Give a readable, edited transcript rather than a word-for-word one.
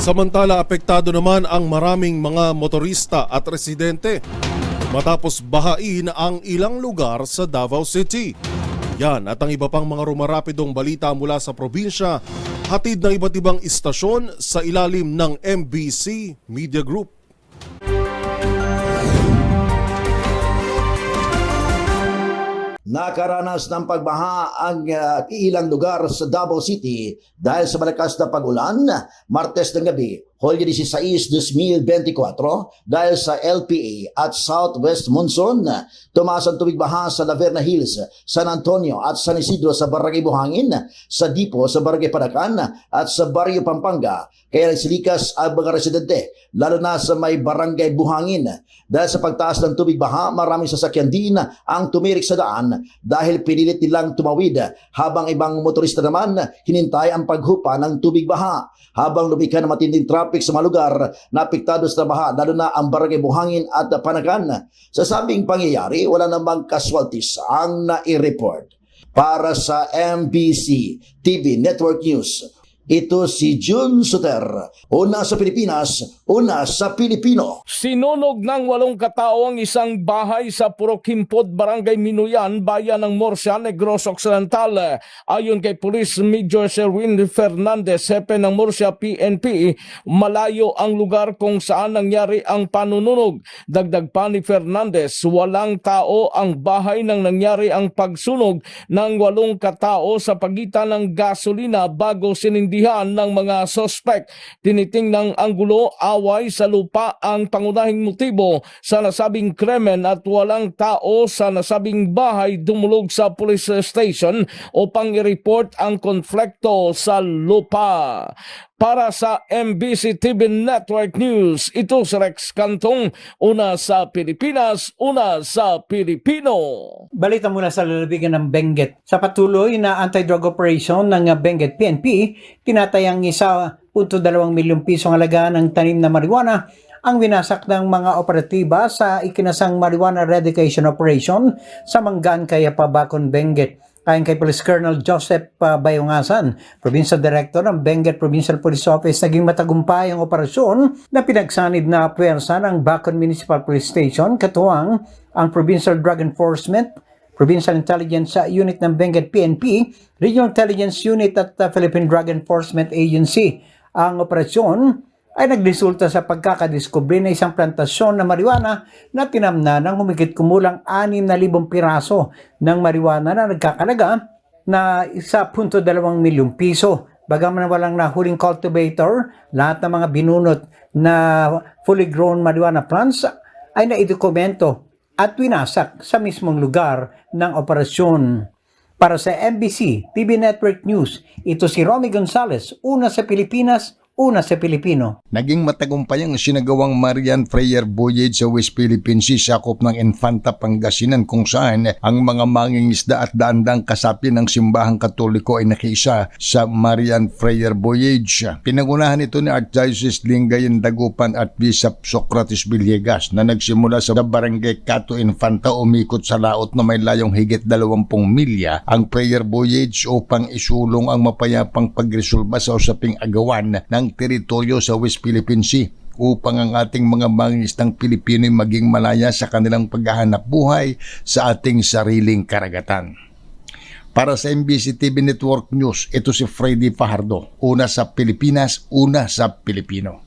Samantala, apektado naman ang maraming mga motorista at residente matapos bahain ang ilang lugar sa Davao City. Yan at ang iba pang mga rumarapidong balita mula sa probinsya, hatid ng iba't ibang istasyon sa ilalim ng MBC Media Group. Nakaranas ng pagbaha ang ilang lugar sa Davao City dahil sa malakas na pag-ulan Martes ng gabi, Hulyo 16, 2024, dahil sa LPA at Southwest Monsoon. Tumaas ang tubig baha sa Laverna Hills, San Antonio at San Isidro sa Barangay Buhangin, sa Dipo sa Barangay Padacan at sa Barrio Pampanga. Kaya nagsilikas ang mga residente, lalo na sa may Barangay Buhangin. Dahil sa pagtaas ng tubig baha, maraming sasakyan din ang tumirik sa daan dahil pinilit nilang tumawid, habang ibang motorista naman hinintay ang paghupa ng tubig baha. Habang lumikha ng matinding traffic sa mga lugar na apektado sa baha, lalo na ang Barangay Buhangin at Panagan. Sa sabing pangyayari, wala namang casualties ang nai-report. Para sa MBC TV Network News, ito si Jun Suter. Una sa Pilipinas, una sa Pilipino. Sinunog ng 8 katao ang isang bahay sa Purok Himpod, Barangay Minuyan, Bayan ng Murcia, Negros Occidental. Ayon kay Police Major Sherwin Fernandez, Hepe ng Murcia PNP, malayo ang lugar kung saan nangyari ang panununog. Dagdag pa ni Fernandez, walang tao ang bahay nang nangyari ang pagsunog ng 8 katao sa pagitan ng gasolina bago sinindihan ng mga sospek. Tiniting ng anggulo, away sa lupa ang pangunahing motibo sa nasabing krimen at walang tao sa nasabing bahay dumulog sa police station upang i-report ang konflikto sa lupa. Para sa MBC TV Network News, ito si Rex Cantong, una sa Pilipinas, una sa Pilipino. Balita mula sa lalawigan ng Benguet. Sa patuloy na anti-drug operation ng Benguet PNP, tinatayang 1.2 milyong pisong halaga ng tanim na marijuana ang winasak ng mga operatiba sa ikinasang marijuana eradication operation sa Manggaan, Cayapa, Bacon, Benguet. Ayon kay Police Colonel Joseph Bayongasan, Provincial Director ng Benguet Provincial Police Office, naging matagumpay ang operasyon na pinagsanib na puwersa ng Bacon Municipal Police Station, katuwang ang Provincial Drug Enforcement, Provincial Intelligence Unit ng Benguet PNP, Regional Intelligence Unit at Philippine Drug Enforcement Agency. Ang operasyon ay nagresulta sa pagkakadiskubre na isang plantasyon na marijuana na tinamna ng humigit kumulang 6,000 piraso ng marijuana na nagkakalaga na 1.2 milyong piso. Bagaman walang nahuling cultivator, lahat ng mga binunot na fully grown marijuana plants ay naidokumento at winasak sa mismong lugar ng operasyon. Para sa MBC TV Network News, ito si Romy Gonzalez, una sa Pilipinas, una sa Pilipino. Naging matagumpay ang sinagawang Marian Freyer Voyage sa West Philippine Sea, sakop ng Infanta, Pangasinan, kung saan ang mga mangingisda at daandang kasapi ng simbahang Katoliko ay nakiisa sa Marian Freyer Voyage. Pinangunahan ito ni Archdiocese Lingayen Dagupan at Bishop Socrates Villegas na nagsimula sa Barangay Cato Infanta, umikot sa laot na may layong higit 20 milya ang Freyer Voyage upang isulong ang mapayapang pagresolba sa usaping agawan ng teritoryo sa West Philippine Sea upang ang ating mga mangingisdang Pilipino ay maging malaya sa kanilang paghahanap buhay sa ating sariling karagatan. Para sa MBC TV Network News, ito si Freddy Fajardo, una sa Pilipinas, una sa Pilipino.